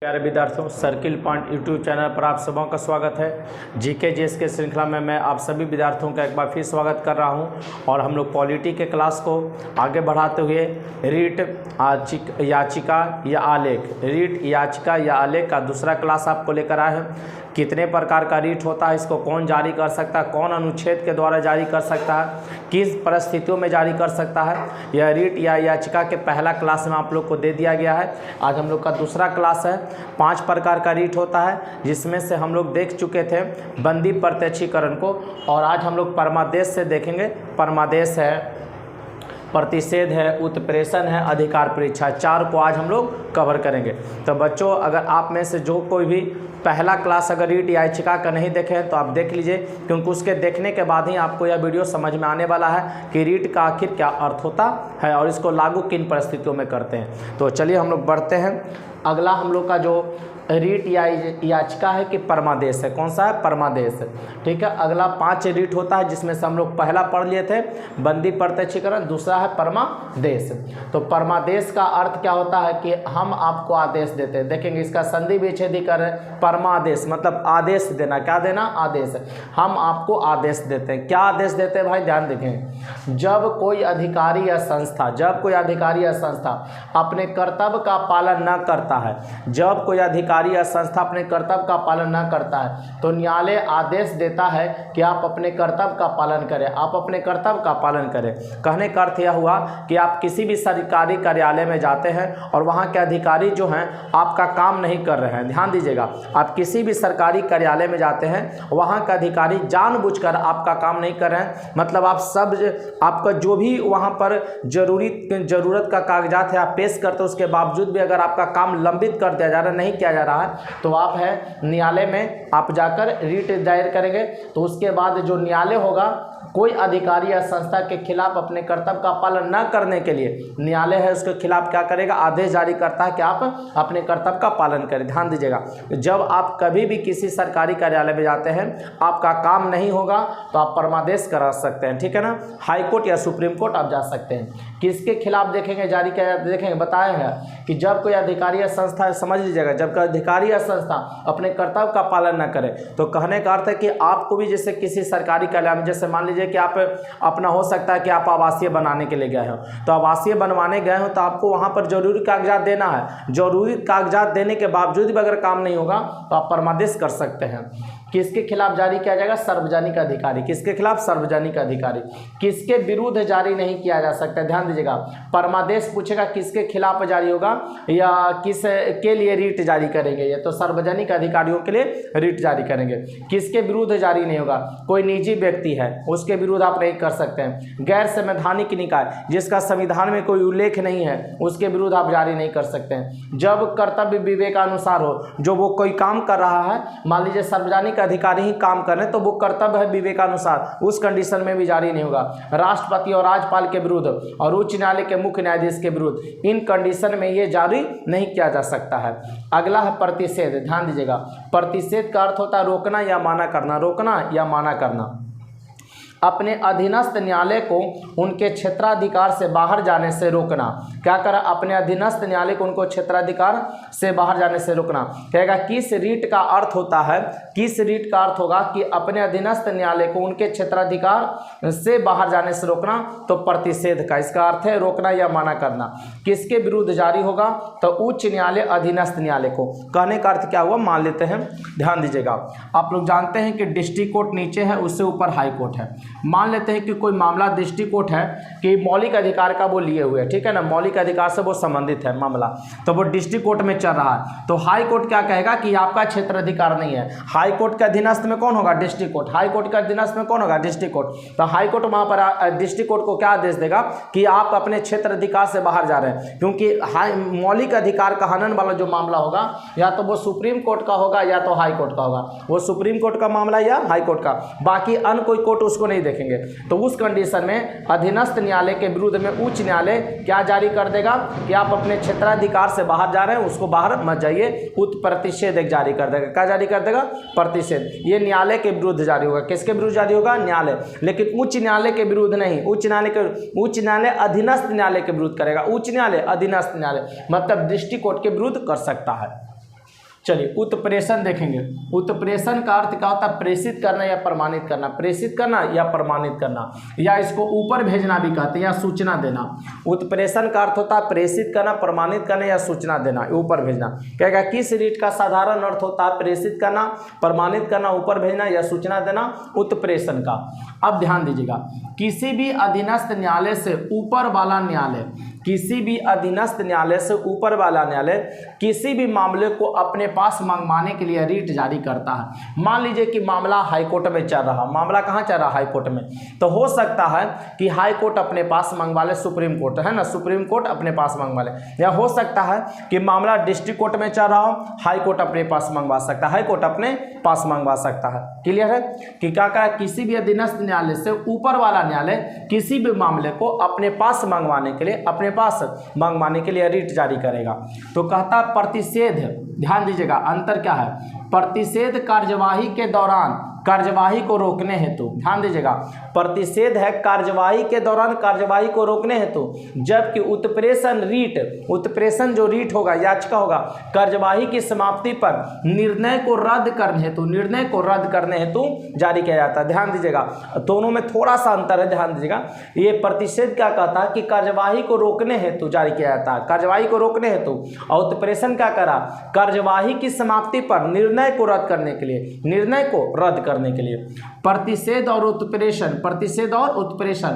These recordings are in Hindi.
प्यारे विद्यार्थियों, सर्किल पॉइंट यूट्यूब चैनल पर आप सबों का स्वागत है। जीके जीएस के श्रृंखला में मैं आप सभी विद्यार्थियों का एक बार फिर स्वागत कर रहा हूं और हम लोग पॉलिटी के क्लास को आगे बढ़ाते हुए रीट याचिका या आलेख का दूसरा क्लास आपको लेकर आए हैं। कितने प्रकार का रीट होता है, इसको कौन जारी कर सकता है, कौन अनुच्छेद के द्वारा जारी कर सकता है, किस परिस्थितियों में जारी कर सकता है, यह रीट या याचिका के पहला क्लास में आप लोग को दे दिया गया है। आज हम लोग का दूसरा क्लास है। 5 प्रकार का रीट होता है, जिसमें से हम लोग देख चुके थे बंदी प्रत्यक्षीकरण को, और आज हम लोग परमादेश से देखेंगे। परमादेश है, प्रतिषेध है, उत्प्रेषण है, अधिकार परीक्षा, 4 को आज हम लोग कवर करेंगे। तो बच्चों, अगर आप में से जो कोई भी पहला क्लास अगर रीट याचिका का नहीं देखे हैं तो आप देख लीजिए, क्योंकि उसके देखने के बाद ही आपको यह वीडियो समझ में आने वाला है कि रीट का आखिर क्या अर्थ होता है और इसको लागू किन परिस्थितियों में करते हैं। तो चलिए हम लोग बढ़ते हैं। अगला हम लोग का जो रीट या याचिका है कि परमादेश है। कौन सा है? परमादेश। ठीक है। अगला 5 रीट होता है, जिसमें से हम लोग पहला पढ़ लिए थे बंदी प्रत्यक्षीकरण, दूसरा है परमादेश। तो परमादेश का अर्थ क्या होता है कि हम आपको आदेश देते हैं। देखेंगे इसका संधि विच्छेदीकरण, परमादेश मतलब आदेश देना। क्या देना? आदेश। हम आपको आदेश देते हैं। क्या आदेश देते हैं भाई? ध्यान देखें। जब कोई अधिकारी या संस्था अपने कर्तव्य का पालन न करता है, जब कोई अधिकारी या संस्था अपने कर्तव्य का पालन न करता है, तो न्यायालय आदेश देता है कि आप अपने कर्तव्य का पालन करें, आप अपने कर्तव्य का पालन करें। कहने का अर्थ यह हुआ कि आप किसी भी सरकारी कार्यालय में जाते हैं और वहां के अधिकारी जो हैं आपका काम नहीं कर रहे हैं। ध्यान दीजिएगा, आप किसी भी सरकारी कार्यालय में जाते हैं, वहां का अधिकारी जानबूझकर आपका काम नहीं कर रहे हैं, मतलब आपका जो भी वहां पर जरूरत का कागजात है आप पेश करते, उसके बावजूद भी अगर आपका काम लंबित कर दिया जा रहा है, नहीं किया जा रहा है, तो आप है न्यायालय में आप जाकर रीट दायर करेंगे। तो उसके बाद जो न्यायालय होगा, कोई अधिकारी या संस्था के खिलाफ अपने कर्तव्य का पालन न करने के लिए न्यायालय है उसके खिलाफ क्या करेगा? आदेश जारी करता है कि आप अपने कर्तव्य का पालन करें। ध्यान दीजिएगा, जब आप कभी भी किसी सरकारी कार्यालय में जाते हैं, आपका काम नहीं होगा तो आप परमादेश करा सकते हैं। ठीक है ना। हाई कोर्ट या सुप्रीम कोर्ट आप जा सकते हैं। किसके खिलाफ देखेंगे जारी किया? देखेंगे, बताया है कि जब कोई अधिकारी या संस्था, समझ लीजिएगा, जब कोई अधिकारी या संस्था अपने कर्तव्य का पालन न करे, तो कहने का अर्थ है कि आपको भी जैसे किसी सरकारी कार्यालय में, जैसे मान लीजिए कि आप अपना, हो सकता है कि आप आवासीय बनाने के लिए गए हो, तो आवासीय बनवाने गए हो तो आपको वहां पर जरूरी कागजात देना है। जरूरी कागजात देने के बावजूद भी अगर काम नहीं होगा तो आप परमादेश कर सकते हैं। किसके खिलाफ जारी किया जाएगा? सार्वजनिक अधिकारी। किसके खिलाफ? सार्वजनिक अधिकारी। किसके विरुद्ध जारी नहीं किया जा सकता? ध्यान दीजिएगा, परमादेश पूछेगा किसके खिलाफ जारी होगा या किस के लिए रीट जारी करेंगे, ये तो सार्वजनिक अधिकारियों के लिए रीट जारी करेंगे। किसके विरुद्ध जारी नहीं होगा? कोई निजी व्यक्ति है उसके विरुद्ध आप नहीं कर सकते हैं। गैर संवैधानिक निकाय, जिसका संविधान में कोई उल्लेख नहीं है, उसके विरुद्ध आप जारी नहीं कर सकते हैं। जब कर्तव्य विवेकानुसार हो, जो वो कोई काम कर रहा है, मान लीजिए सार्वजनिक अधिकारी ही काम कर रहे हैं, तो वो कर्तव्य है विवेकानुसार, उस कंडीशन में भी जारी नहीं होगा। राष्ट्रपति और राज्यपाल के विरुद्ध और उच्च न्यायालय के मुख्य न्यायाधीश के विरुद्ध, इन कंडीशन में ये जारी नहीं किया जा सकता है। अगला है प्रतिषेध। ध्यान दीजिएगा, प्रतिषेध का अर्थ होता है रोकना या माना करना। रोकना या माना करना, अपने अधीनस्थ न्यायालय को उनके क्षेत्राधिकार से बाहर जाने से रोकना। क्या करा? अपने अधीनस्थ न्यायालय को उनको क्षेत्राधिकार से बाहर जाने से रोकना। कहेगा किस रीट का अर्थ होता है? किस रीट का अर्थ होगा कि अपने अधीनस्थ न्यायालय को उनके क्षेत्राधिकार से बाहर जाने से रोकना, तो प्रतिषेध का इसका अर्थ है रोकना या माना करना। किसके विरुद्ध जारी होगा? तो उच्च न्यायालय, अधीनस्थ न्यायालय को। कहने का अर्थ क्या हुआ? मान लेते हैं, ध्यान दीजिएगा, आप लोग जानते हैं कि डिस्ट्रिक्ट कोर्ट नीचे है, उससे ऊपर हाई कोर्ट है। मान लेते हैं कि कोई मामला डिस्ट्रिक्ट कोर्ट है कि मौलिक अधिकार का वो लिए हुए है, ठीक है ना, मौलिक अधिकार से वो संबंधित है मामला, तो वो डिस्ट्रिक्ट कोर्ट में चल रहा है। तो हाई कोर्ट क्या कहेगा कि आपका क्षेत्र अधिकार नहीं है। हाई कोर्ट के अधीनस्थ में कौन होगा? District court. हाई कोर्ट के अधीनस्थ में कौन होगा? District court. तो हाई कोर्ट वहां पर डिस्ट्रिक्ट कोर्ट को क्या आदेश देगा कि आप अपने क्षेत्र अधिकार से बाहर जा रहे हैं, क्योंकि मौलिक अधिकार का हनन वाला जो मामला होगा, या तो वो सुप्रीम कोर्ट का होगा या तो हाई कोर्ट का होगा। वो सुप्रीम कोर्ट का मामला या हाई कोर्ट का, बाकी अन्य कोई कोर्ट उसको नहीं देखेंगे। तो उस कंडीशन में अधीनस्थ न्यायालय के विरुद्ध में उच्च न्यायालय क्या जारी कर देगा कि आप अपने क्षेत्राधिकार से बाहर जा रहे हैं, उसको बाहर मत जाइए। प्रतिषेध एक जारी कर देगा। क्या जारी कर देगा? प्रतिषेध। ये न्यायालय के विरुद्ध जारी होगा। किसके विरुद्ध जारी होगा? न्यायालय। लेकिन उच्च न्यायालय के विरुद्ध नहीं। उच्च न्यायालय अधीनस्थ न्यायालय के विरुद्ध करेगा। उच्च न्यायालय, अधीनस्थ न्यायालय मतलब डिस्ट्रिक्ट कोर्ट के विरुद्ध कर सकता है। चलिए उत्प्रेषण देखेंगे। उत्प्रेषण का अर्थ क्या होता है? प्रेषित करना या प्रमाणित करना, प्रेषित करना या प्रमाणित करना, या इसको ऊपर भेजना भी कहते हैं, या सूचना देना। उत्प्रेषण का अर्थ होता है प्रेषित करना, प्रमाणित करना या सूचना देना, ऊपर भेजना। कहेगा किस रीट का साधारण अर्थ होता है? प्रेषित करना, प्रमाणित करना, ऊपर भेजना या सूचना देना, उत्प्रेषण का। अब ध्यान दीजिएगा, किसी भी अधीनस्थ न्यायालय से ऊपर वाला न्यायालय, किसी भी अधीनस्थ न्यायालय से ऊपर वाला न्यायालय किसी भी मामले को अपने पास मंगवाने के लिए रीट जारी करता है। मान लीजिए कि मामला हाईकोर्ट में चल रहा, मामला कहाँ चल रहा? हाईकोर्ट में। तो हो सकता है कि हाईकोर्ट अपने पास मंगवा ले, सुप्रीम कोर्ट है ना, सुप्रीम कोर्ट अपने पास मंगवा ले, या हो सकता है कि मामला डिस्ट्रिक्ट कोर्ट में चल रहा हो, हाईकोर्ट अपने पास मंगवा सकता है, हाईकोर्ट अपने पास मंगवा सकता है। क्लियर है कि क्या कहा? किसी भी अधीनस्थ न्यायालय से ऊपर वाला न्यायालय किसी भी मामले को अपने पास मंगवाने के लिए, अपने पास मंगवाने के लिए रीट जारी करेगा। तो कहता प्रतिषेध, ध्यान दीजिएगा अंतर क्या है? प्रतिषेध कार्यवाही के दौरान कार्यवाही को रोकने हेतु, ध्यान दीजिएगा, प्रतिषेध है कार्यवाही के दौरान कार्यवाही को रोकने हेतु, जबकि उत्प्रेषण रीट, उत्प्रेषण जो रीट होगा, याचिका होगा, कार्यवाही की समाप्ति पर निर्णय को रद्द करने हेतु, निर्णय को रद्द करने हेतु जारी किया जाता है। ध्यान दीजिएगा, दोनों में थोड़ा सा अंतर है, ध्यान दीजिएगा। ये प्रतिषेध क्या कहता है कि कार्यवाही को रोकने हेतु जारी किया जाता है, कार्यवाही को रोकने हेतु, और उत्प्रेषण क्या करा? कार्यवाही की समाप्ति पर निर्णय को रद्द करने के लिए, निर्णय को रद्द करने के लिए। प्रतिषेध और उत्प्रेषण, प्रतिषेध और उत्प्रेषण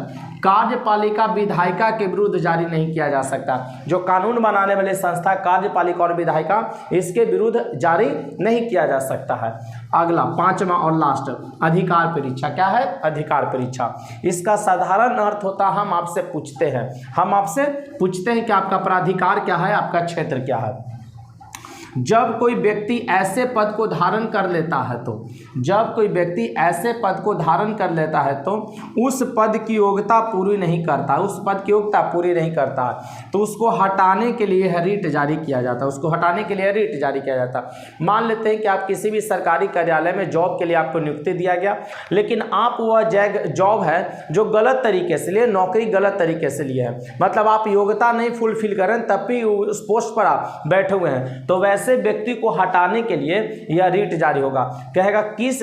कार्यपालिका विधायिका के विरुद्ध जारी नहीं किया जा सकता। जो कानून बनाने वाले संस्था कार्यपालिका और विधायिका, इसके विरुद्ध जारी नहीं किया जा सकता है। अगला पांचवा और लास्ट, अधिकार परीक्षा। क्या है? अधिकार परीक्षा। इसका साधारण अर्थ होता है हम आपसे पूछते हैं, हम आपसे पूछते हैं कि आपका प्राधिकार क्या है, आपका क्षेत्र क्या है। जब कोई व्यक्ति ऐसे पद को धारण कर लेता है तो, जब कोई व्यक्ति ऐसे पद को धारण कर लेता है तो उस पद की योग्यता पूरी नहीं करता, उस पद की योग्यता पूरी नहीं करता, तो उसको हटाने के लिए रीट जारी किया जाता है, उसको हटाने के लिए रीट जारी किया जाता है। मान लेते हैं कि आप किसी भी सरकारी कार्यालय में जॉब के लिए आपको नियुक्ति दिया गया, लेकिन आप वह जॉब है जो गलत तरीके से लिए, नौकरी गलत तरीके से लिए है, मतलब आप योग्यता नहीं फुलफिल करें तब भी उस पोस्ट पर आप बैठे हुए हैं, तो वैसे व्यक्ति को हटाने के लिए यह रीट जारी होगा। कहेगा किस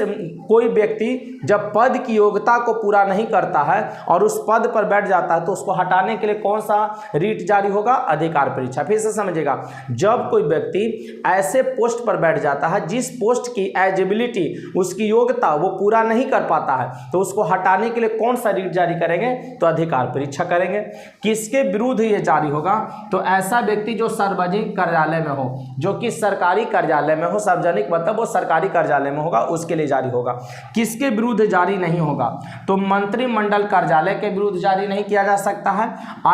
कोई व्यक्ति जब पद की योग्यता को पूरा नहीं करता है और उस पद पर बैठ जाता है तो उसको हटाने के लिए कौन सा रीट जारी होगा? अधिकार परीक्षा। फिर से समझिएगा, जब कोई व्यक्ति ऐसे पोस्ट पर बैठ जाता है जिस पोस्ट की एलिजिबिलिटी, उसकी योग्यता वो पूरा नहीं कर पाता है, तो उसको हटाने के लिए कौन सा रीट जारी करेंगे? तो अधिकार परीक्षा करेंगे। किसके विरुद्ध ये जारी होगा? तो ऐसा व्यक्ति जो सार्वजनिक कार्यालय में हो, जो कि सरकारी कार्यालय में हो, सार्वजनिक मतलब वो सरकारी कार्यालय में होगा, उसके लिए जारी होगा। किसके विरुद्ध जारी नहीं होगा? तो मंत्रिमंडल कार्यालय के विरुद्ध जारी नहीं किया जा सकता है।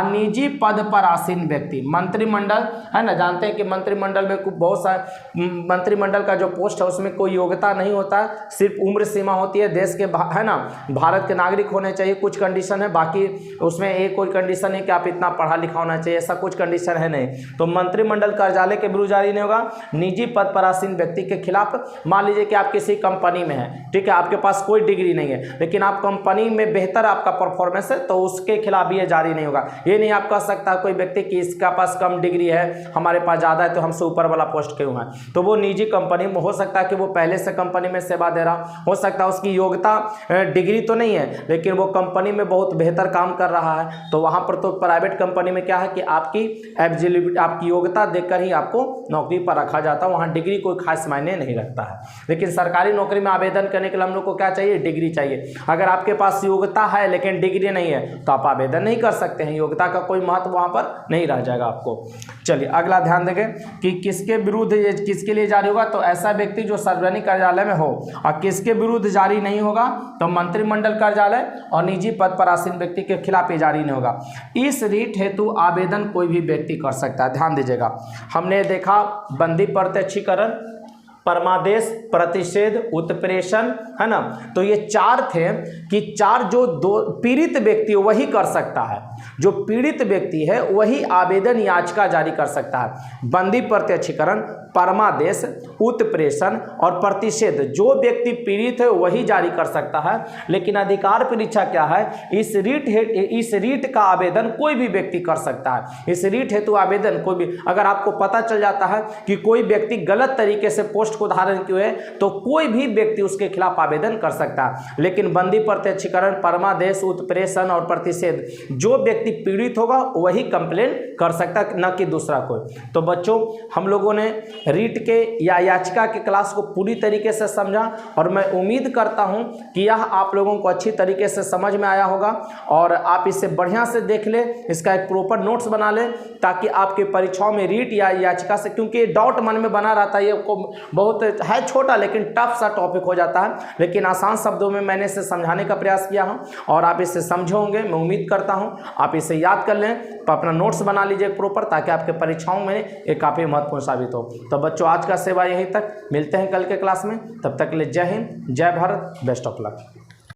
निजी पद पर आसीन व्यक्ति, मंत्रिमंडल है ना, जानते हैं कि मंत्रिमंडल में बहुत सारे, मंत्रिमंडल का जो पोस्ट है उसमें कोई योग्यता नहीं होता, सिर्फ उम्र सीमा होती है, देश के है ना, भारत के नागरिक होने चाहिए, कुछ कंडीशन है, बाकी उसमें एक कोई कंडीशन है कि आप इतना पढ़ा लिखा होना चाहिए, ऐसा कुछ कंडीशन है नहीं। तो मंत्रिमंडल कार्यालय के विरुद्ध जारी नहीं होगा। निजी पद पर आसीन व्यक्ति के खिलाफ, मान लीजिए कि आप किसी कंपनी में हैं, ठीक है, आपके पास कोई डिग्री नहीं है, लेकिन आप कंपनी में बेहतर आपका परफॉर्मेंस है, तो उसके खिलाफ ये जारी नहीं होगा। ये नहीं आप कह सकता कोई व्यक्ति कि इसका पास कम डिग्री है, हमारे पास ज़्यादा है, तो हमसे ऊपर वाला पोस्ट क्यों है? तो वो निजी कंपनी में हो सकता है कि वो पहले से कंपनी में सेवा दे रहा, हो सकता है उसकी योग्यता डिग्री तो नहीं है, लेकिन वो कंपनी में बहुत बेहतर काम कर रहा है, तो वहाँ पर तो प्राइवेट कंपनी में क्या है कि आपकी एलिजिबिलिटी, आपकी योग्यता देखकर ही आपको नौकरी पर रखा जाता है, वहाँ डिग्री कोई खास मायने नहीं रखता है। लेकिन सरकारी नौकरी में आवेदन करने के लिए हम लोग को क्या चाहिए? डिग्री चाहिए। अगर आपके पास योग्यता है लेकिन डिग्री नहीं है तो आप आवेदन नहीं कर सकते हैं, योग्यता का कोई महत्व वहाँ पर नहीं रह जाएगा आपको। चलिए अगला ध्यान देंगे कि किसके विरुद्ध ये किसके लिए जारी होगा? तो ऐसा व्यक्ति जो सार्वजनिक कार्यालय में हो। और किसके विरुद्ध जारी नहीं होगा? तो मंत्रिमंडल कार्यालय और निजी पद पर आसीन व्यक्ति के खिलाफ ये जारी नहीं होगा। इस रीट हेतु आवेदन कोई भी व्यक्ति कर सकता है। ध्यान दीजिएगा, हमने देखा बंदी प्रत्यक्षीकरण, परमादेश, प्रतिषेध, उत्प्रेषण, है ना, तो ये चार थे कि चार जो दो पीड़ित व्यक्ति वही कर सकता है, जो पीड़ित व्यक्ति है वही आवेदन याचिका जारी कर सकता है। बंदी प्रत्यक्षीकरण, परमादेश, उत्प्रेषण और प्रतिषेध जो व्यक्ति पीड़ित है वही जारी कर सकता है। लेकिन अधिकार परीक्षा क्या है, इस रीट का आवेदन कोई भी व्यक्ति कर सकता है। इस रीट हेतु आवेदन कोई भी, अगर आपको पता चल जाता है कि कोई व्यक्ति गलत तरीके से पोस्ट को धारण किए है तो कोई भी व्यक्ति उसके खिलाफ आवेदन कर सकता है। लेकिन बंदी, प्रत्यक्षीकरण, परमादेश, उत्प्रेषण और प्रतिषेध जो व्यक्ति पीड़ित होगा वही कंप्लेन कर सकता है, न कि दूसरा कोई। तो बच्चों, हम लोगों ने रीट के या याचिका के क्लास को पूरी तरीके से समझा और मैं उम्मीद करता हूं कि यह आप लोगों को अच्छी तरीके से समझ में आया होगा और आप इसे बढ़िया से देख ले, इसका एक प्रॉपर नोट्स बना ले ताकि आपके परीक्षाओं में रीट या याचिका से, क्योंकि डाउट मन में बना रहता है, ये को बहुत है छोटा लेकिन टफ सा टॉपिक हो जाता है, लेकिन आसान शब्दों में मैंने इसे समझाने का प्रयास किया हूं और आप इसे समझोगे, मैं उम्मीद करता हूं। आप इसे याद कर लें, तो अपना नोट्स बना लीजिए प्रॉपर, ताकि आपके परीक्षाओं में ये काफ़ी महत्वपूर्ण साबित हो। तो बच्चों, आज का सेवा यहीं तक, मिलते हैं कल के क्लास में, तब तक के लिए जय हिंद, जय भारत, बेस्ट ऑफ लक।